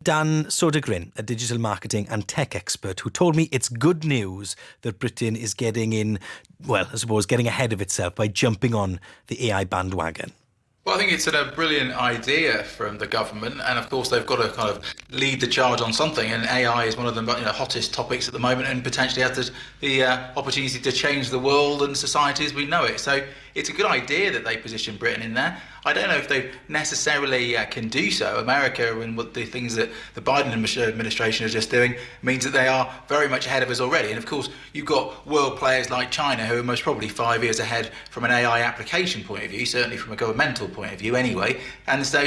Dan Sodergren, a digital marketing and tech expert, who told me it's good news that Britain is getting in, well, I suppose, getting ahead of itself by jumping on the AI bandwagon. Well, I think it's a brilliant idea from the government, and of course they've got to kind of lead the charge on something. And AI is one of the hottest topics at the moment, and potentially has the opportunity to change the world and society as we know it. So it's a good idea that they position Britain in there. I don't know if they necessarily can do so. America and what the things that the Biden administration is just doing means that they are very much ahead of us already. And of course, you've got world players like China who are most probably 5 years ahead from an AI application point of view, certainly from a governmental point of view anyway. And so,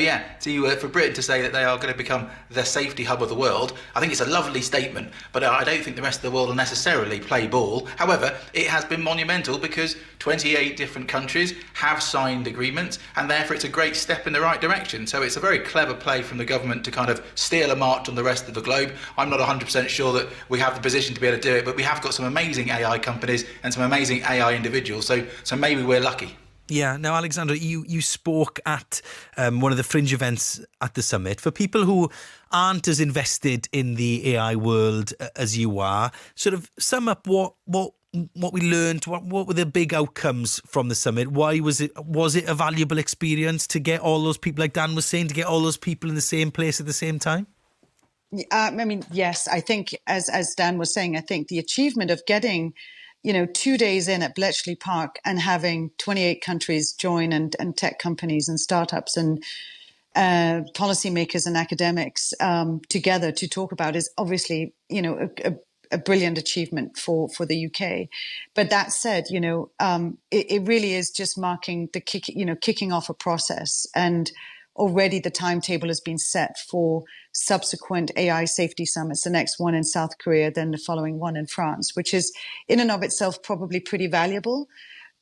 for Britain to say that they are going to become the safety hub of the world, I think it's a lovely statement, but I don't think the rest of the world will necessarily play ball. However, it has been monumental because 28 different countries have signed agreements, and therefore it's a great step in the right direction. So it's a very clever play from the government to kind of steal a march on the rest of the globe. I'm not 100% sure that we have the position to be able to do it, but we have got some amazing AI companies and some amazing AI individuals. So maybe we're lucky. Yeah. Now, Alexandra, you spoke at one of the fringe events at the summit. For people who aren't as invested in the AI world as you are, sort of sum up what we learned, what were the big outcomes from the summit? Why was it a valuable experience to get all those people, like Dan was saying, to get all those people in the same place at the same time? Yes, I think as Dan was saying, I think the achievement of getting 2 days in at Bletchley Park and having 28 countries join and tech companies and startups and policymakers and academics together to talk about is obviously, a brilliant achievement for the UK. But that said, it really is just marking the kicking off a process. And already the timetable has been set for subsequent AI safety summits, the next one in South Korea, then the following one in France, which is in and of itself probably pretty valuable.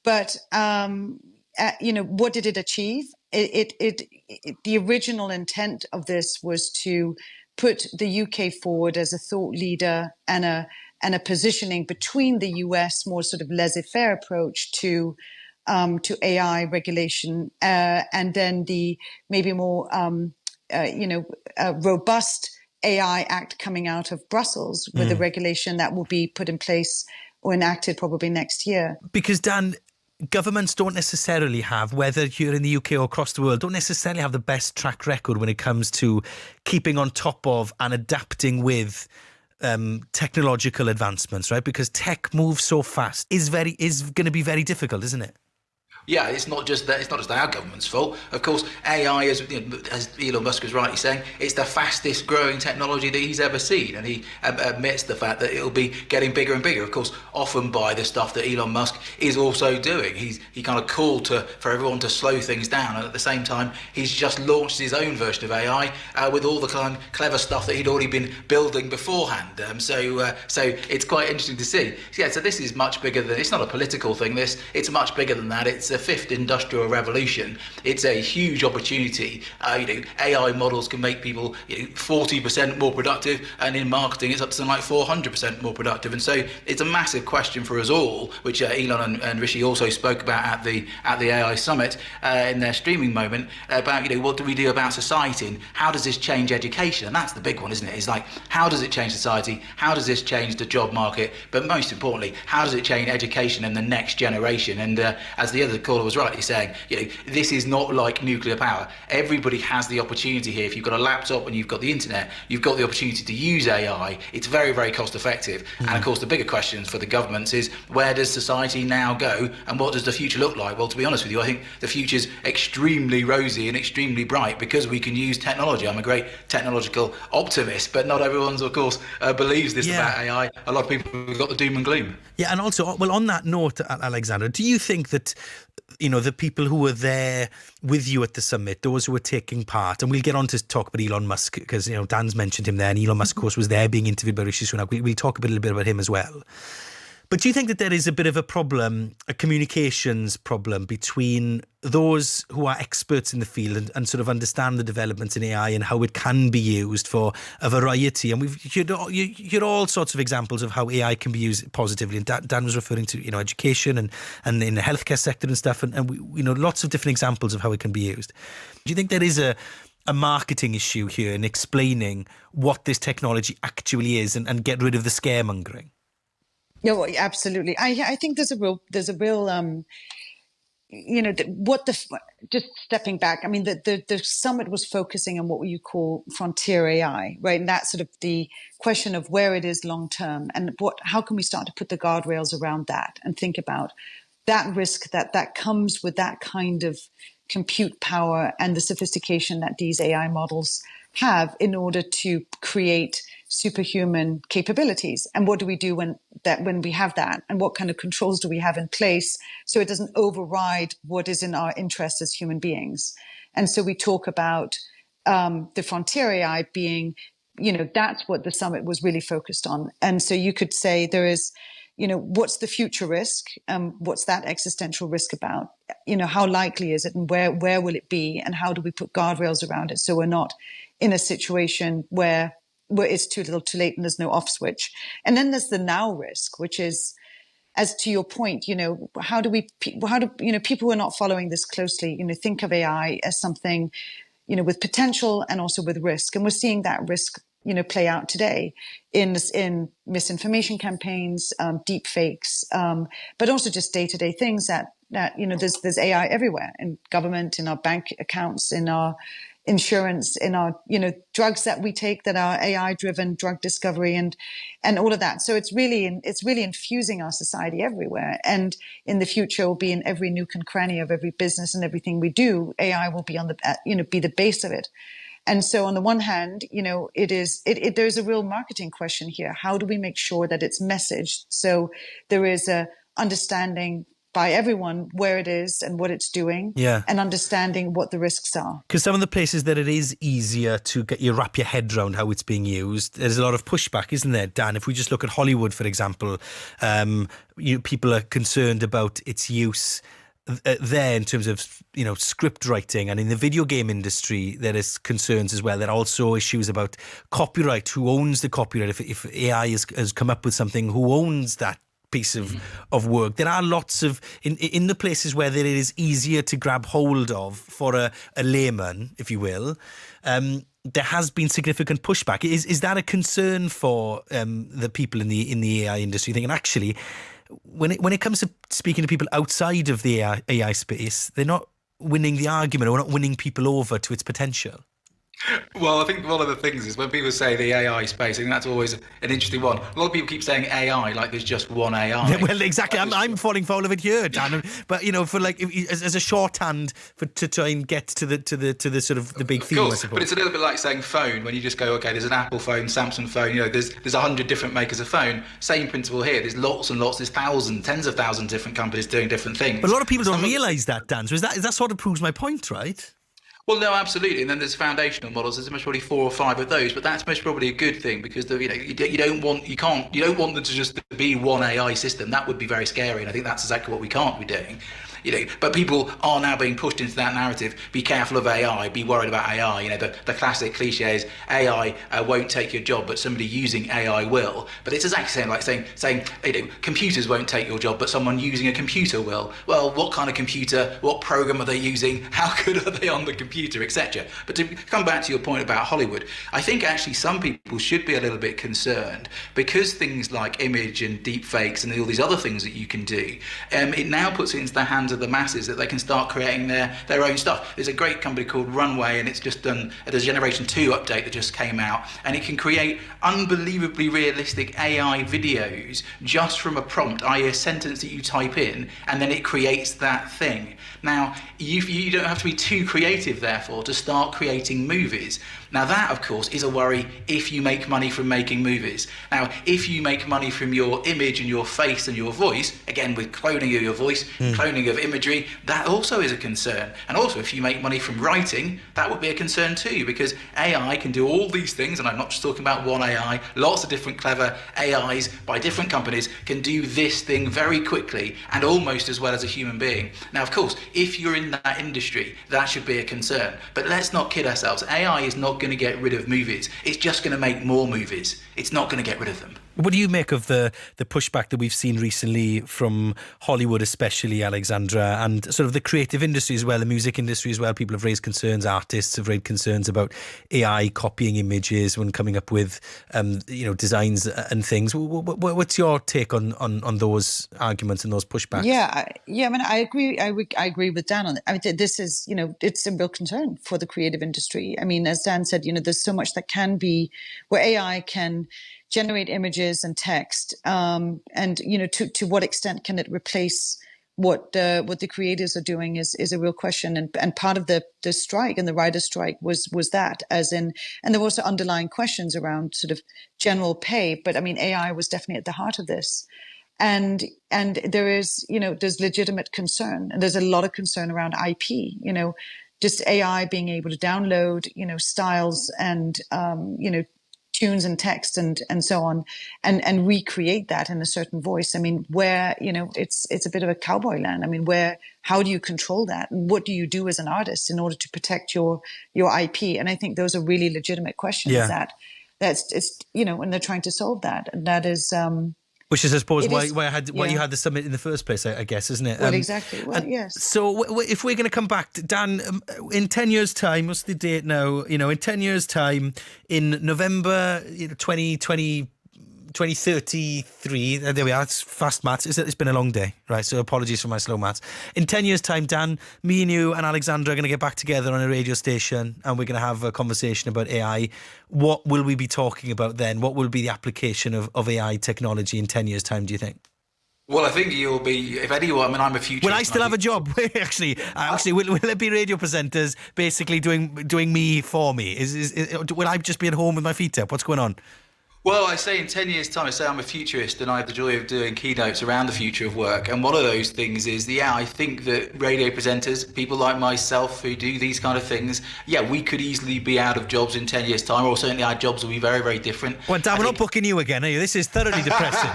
But, what did it achieve? The original intent of this was to put the UK forward as a thought leader and a positioning between the US more sort of laissez-faire approach to AI regulation and then the maybe more robust AI Act coming out of Brussels with a regulation that will be put in place or enacted probably next year. Because Dan, governments don't necessarily have, whether here in the UK or across the world, don't necessarily have the best track record when it comes to keeping on top of and adapting with technological advancements, right? Because tech moves so fast is going to be very difficult, isn't it? Yeah, it's not just our government's fault. Of course, AI, as Elon Musk was rightly saying, it's the fastest growing technology that he's ever seen, and he admits the fact that it'll be getting bigger and bigger. Of course, often by the stuff that Elon Musk is also doing. He kind of called for everyone to slow things down, and at the same time, he's just launched his own version of AI with all the kind of clever stuff that he'd already been building beforehand. So it's quite interesting to see. So this is much bigger than, it's not a political thing. It's much bigger than that. It's the fifth industrial revolution. It's a huge opportunity. AI models can make people 40% more productive, and in marketing it's up to something like 400% more productive. And so it's a massive question for us all, which Elon and Rishi also spoke about at the AI summit in their streaming moment, about what do we do about society and how does this change education? And that's the big one, isn't it? It's like, how does it change society? How does this change the job market? But most importantly, how does it change education and the next generation? And as the other caller was rightly saying, this is not like nuclear power. Everybody has the opportunity here. If you've got a laptop and you've got the internet, you've got the opportunity to use AI. It's very, very cost effective. And of course, the bigger questions for the governments is, where does society now go and what does the future look like? Well, to be honest with you, I think the future's extremely rosy and extremely bright because we can use technology. I'm a great technological optimist, but not everyone's, of course, believes this about AI. A lot of people have got the doom and gloom. Yeah, and also, well, on that note, Alexandra, do you think that the people who were there with you at the summit, those who were taking part, and we'll get on to talk about Elon Musk because, Dan's mentioned him there, and Elon Musk, of course, was there being interviewed by Rishi Sunak. We'll talk a little bit about him as well. But do you think that there is a bit of a problem, a communications problem between those who are experts in the field and sort of understand the developments in AI and how it can be used for a variety? And you heard all sorts of examples of how AI can be used positively. And Dan was referring to, education and in the healthcare sector and stuff. And we lots of different examples of how it can be used. Do you think there is a a marketing issue here in explaining what this technology actually is and get rid of the scaremongering. Yeah, well, absolutely. I think there's a real just stepping back. I mean, the summit was focusing on what you call frontier AI, right? And that's sort of the question of where it is long term, and how can we start to put the guardrails around that and think about that risk that comes with that kind of compute power and the sophistication that these AI models have in order to create superhuman capabilities. And what do we do when we have that? And what kind of controls do we have in place so it doesn't override what is in our interest as human beings? And so we talk about the frontier AI being, that's what the summit was really focused on. And so you could say there is, what's the future risk? What's that existential risk about? How likely is it, and where will it be? And how do we put guardrails around it so we're not in a situation where it's too little too late and there's no off switch? And then there's the now risk, which is, as to your point, how do people who are not following this closely, think of AI as something, with potential and also with risk. And we're seeing that risk, play out today in misinformation campaigns, deep fakes, but also just day-to-day things that there's AI everywhere, in government, in our bank accounts, in our insurance, in our drugs that we take that are AI driven, drug discovery and all of that. So it's really infusing our society everywhere, and in the future will be in every nook and cranny of every business and everything we do. AI will be be the base of it. And so on the one hand, there's a real marketing question here. How do we make sure that it's messaged so there is a understanding by everyone where it is and what it's doing, and understanding what the risks are? Because some of the places that it is easier to wrap your head around how it's being used, there's a lot of pushback, isn't there, Dan? If we just look at Hollywood, for example, people are concerned about its use there in terms of script writing, and in the video game industry there is concerns as well. There are also issues about copyright. Who owns the copyright? If AI has come up with something, who owns that piece of work? There are lots of in the places where it is easier to grab hold of for a layman, if you will. There has been significant pushback. Is that a concern for the people in the AI industry, thinking actually, when it comes to speaking to people outside of the AI space, they're not winning the argument, or we're not winning people over to its potential? Well, I think one of the things is when people say the AI space, I think that's always an interesting one. A lot of people keep saying AI like there's just one AI. Yeah, well, exactly. I'm falling foul of it here, Dan. But for as a shorthand to try and get to the sort of the big theme, I suppose. But it's a little bit like saying phone. When you just go, okay, there's an Apple phone, Samsung phone. There's 100 different makers of phone. Same principle here. There's lots and lots. There's thousands, tens of thousands of different companies doing different things. But a lot of people don't realise that, Dan. So that sort of proves my point, right? Well, no, absolutely. And then there's foundational models. There's most probably 4 or 5 of those, but that's most probably a good thing, because you don't want them to just be one AI system. That would be very scary, and I think that's exactly what we can't be doing. But people are now being pushed into that narrative. Be careful of AI. Be worried about AI. The classic cliche is AI won't take your job, but somebody using AI will. But it's exactly saying computers won't take your job, but someone using a computer will. Well, what kind of computer? What program are they using? How good are they on the computer, etc. But to come back to your point about Hollywood, I think actually some people should be a little bit concerned, because things like image and deep fakes and all these other things that you can do, it now puts it into the hands of the masses that they can start creating their own stuff. There's a great company called Runway, and it's just done, there's a Generation 2 update that just came out, and it can create unbelievably realistic AI videos just from a prompt, i.e. a sentence that you type in, and then it creates that thing. Now, you don't have to be too creative, therefore, to start creating movies. Now, that, of course, is a worry if you make money from making movies. Now, if you make money from your image and your face and your voice, again, with cloning of your voice, cloning of imagery, that also is a concern. And also, if you make money from writing, that would be a concern too, because AI can do all these things, and I'm not just talking about one AI, lots of different clever AIs by different companies can do this thing very quickly and almost as well as a human being. Now, of course, if you're in that industry, that should be a concern. But let's not kid ourselves. AI is not going to get rid of movies. It's just going to make more movies. It's not going to get rid of them. What do you make of the pushback that we've seen recently from Hollywood, especially, Alexandra, and sort of the creative industry as well, the music industry as well? People have raised concerns, artists have raised concerns about AI copying images when coming up with, designs and things. What's your take on those arguments and those pushbacks? I mean, I agree. I agree with Dan on it. I mean, this is, it's a real concern for the creative industry. I mean, as Dan said, there's so much that can be where AI can generate images and text, and to what extent can it replace what the creators are doing is a real question, and part of the strike and the writers' strike was that, as in, and there were also underlying questions around sort of general pay, but I mean AI was definitely at the heart of this. And there is, there's legitimate concern, and there's a lot of concern around IP, just AI being able to download, styles and, tunes and text and so on, and recreate that in a certain voice. I mean, where, it's a bit of a cowboy land. I mean, how do you control that? And what do you do as an artist in order to protect your IP? And I think those are really legitimate questions and they're trying to solve that. And that is, which is, I suppose, why you had the summit in the first place, I guess, isn't it? Well, exactly. Well, yes. So if we're going to come back, Dan, in 10 years' time, what's the date now? In 10 years' time, in November 2033, there we are, it's fast maths. It's been a long day, right? So apologies for my slow maths. In 10 years' time, Dan, me and you and Alexandra are going to get back together on a radio station and we're going to have a conversation about AI. What will we be talking about then? What will be the application of AI technology in 10 years' time, do you think? Well, I think you'll be, if anyone, I mean, I'm a futurist. Will I still have a job? Actually, will there be radio presenters basically doing me for me? Will I just be at home with my feet up? What's going on? Well, I say in 10 years' time, I say I'm a futurist and I have the joy of doing keynotes around the future of work. And one of those things is, I think that radio presenters, people like myself who do these kind of things, we could easily be out of jobs in 10 years' time, or certainly our jobs will be very, very different. Well, Dan, we're not booking you again, are you? This is thoroughly depressing.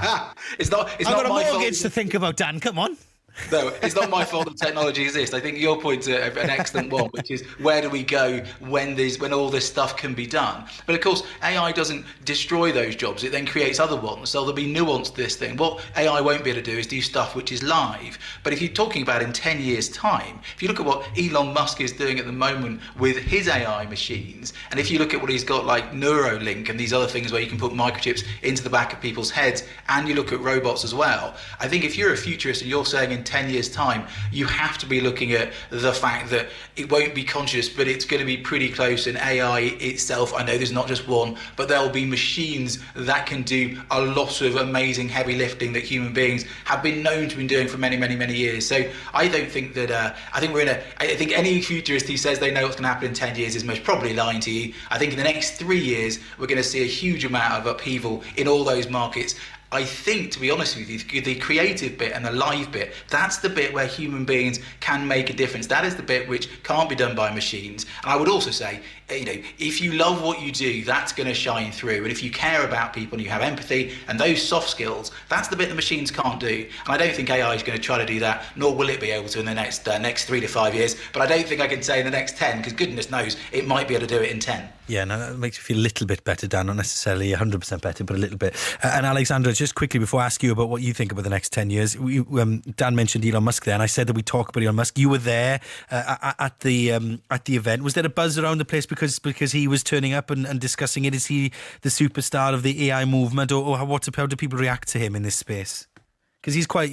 It's not I've got a mortgage to think about, Dan. Come on. No, it's not my fault that technology exists. I think your point's an excellent one, which is where do we go when all this stuff can be done? But of course, AI doesn't destroy those jobs. It then creates other ones. So there'll be nuance to this thing. What AI won't be able to do is do stuff which is live. But if you're talking about in 10 years' time, if you look at what Elon Musk is doing at the moment with his AI machines, and if you look at what he's got like Neuralink and these other things where you can put microchips into the back of people's heads, and you look at robots as well, I think if you're a futurist and you're saying in 10 years' time, you have to be looking at the fact that it won't be conscious, but it's going to be pretty close. And AI itself, I know there's not just one, but there'll be machines that can do a lot of amazing heavy lifting that human beings have been known to be doing for many, many, many years. So I don't think that, I think any futurist who says they know what's going to happen in 10 years is most probably lying to you. I think in the next 3 years, we're going to see a huge amount of upheaval in all those markets. I think, to be honest with you, the creative bit and the live bit, that's the bit where human beings can make a difference. That is the bit which can't be done by machines. And I would also say, if you love what you do, that's going to shine through. And if you care about people and you have empathy and those soft skills, that's the bit the machines can't do. And I don't think AI is going to try to do that, nor will it be able to in the next 3 to 5 years. But I don't think I can say in the next 10, because goodness knows it might be able to do it in 10. Yeah, no, that makes me feel a little bit better, Dan. Not necessarily 100% better, but a little bit. And Alexandra, just quickly before I ask you about what you think about the next 10 years, Dan mentioned Elon Musk there, and I said that we talk about Elon Musk. You were there at the event. Was there a buzz around the place because he was turning up and discussing it? Is he the superstar of the AI movement, or how do people react to him in this space? Because he's quite,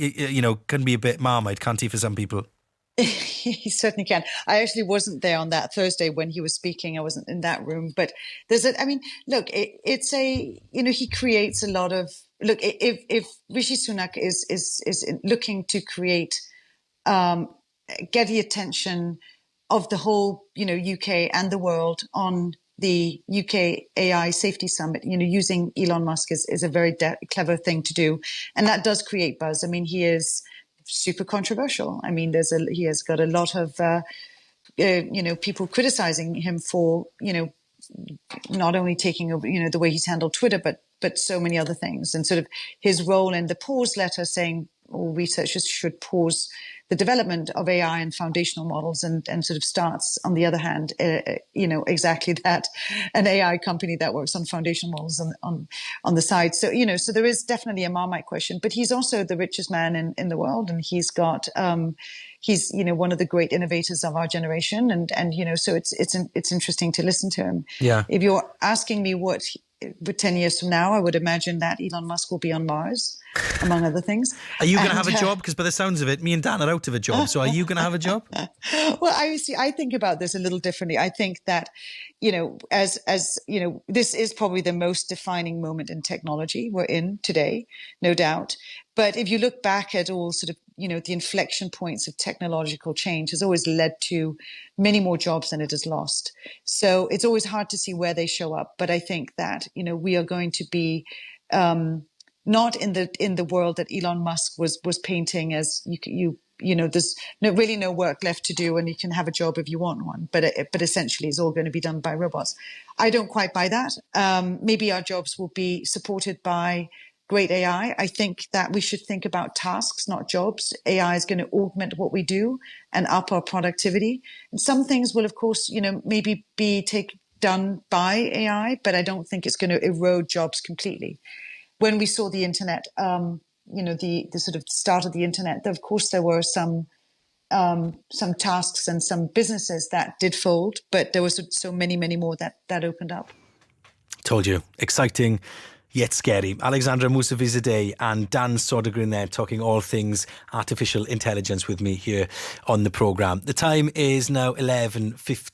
can be a bit Marmite, can't he, for some people? He certainly can. I actually wasn't there on that Thursday when he was speaking. I wasn't in that room, but he creates a lot of, if Rishi Sunak is looking to create, get the attention of the whole, UK and the world on the UK AI Safety Summit, using Elon Musk is a very clever thing to do. And that does create buzz. I mean, he is super controversial. I mean, he has got a lot of, people criticizing him for, not only taking over, the way he's handled Twitter, but so many other things. And sort of his role in the pause letter saying all researchers should pause the development of AI and foundational models, and sort of starts on the other hand, exactly that, an AI company that works on foundational models on the side. So so there is definitely a Marmite question, but he's also the richest man in the world, and he's got he's one of the great innovators of our generation, and so it's interesting to listen to him. Yeah. If you're asking me what 10 years from now, I would imagine that Elon Musk will be on Mars, among other things. Are you going to have a job? Because by the sounds of it, me and Dan are out of a job. So are you going to have a job? Well, I think about this a little differently. I think that, as this is probably the most defining moment in technology we're in today, no doubt. But if you look back at all sort of, the inflection points of technological change has always led to many more jobs than it has lost. So it's always hard to see where they show up. But I think that, we are going to be not in the world that Elon Musk was painting as there's really no work left to do, and you can have a job if you want one. But essentially, it's all going to be done by robots. I don't quite buy that. Maybe our jobs will be supported by great AI. I think that we should think about tasks, not jobs. AI is going to augment what we do and up our productivity. And some things will, of course, maybe be done by AI, but I don't think it's going to erode jobs completely. When we saw the internet, the sort of start of the internet, of course, there were some tasks and some businesses that did fold, but there was so many, many more that opened up. Told you. Exciting, yet scary. Alexandra Moussavidzadeh and Dan Sodergren there talking all things artificial intelligence with me here on the programme. The time is now 11:50.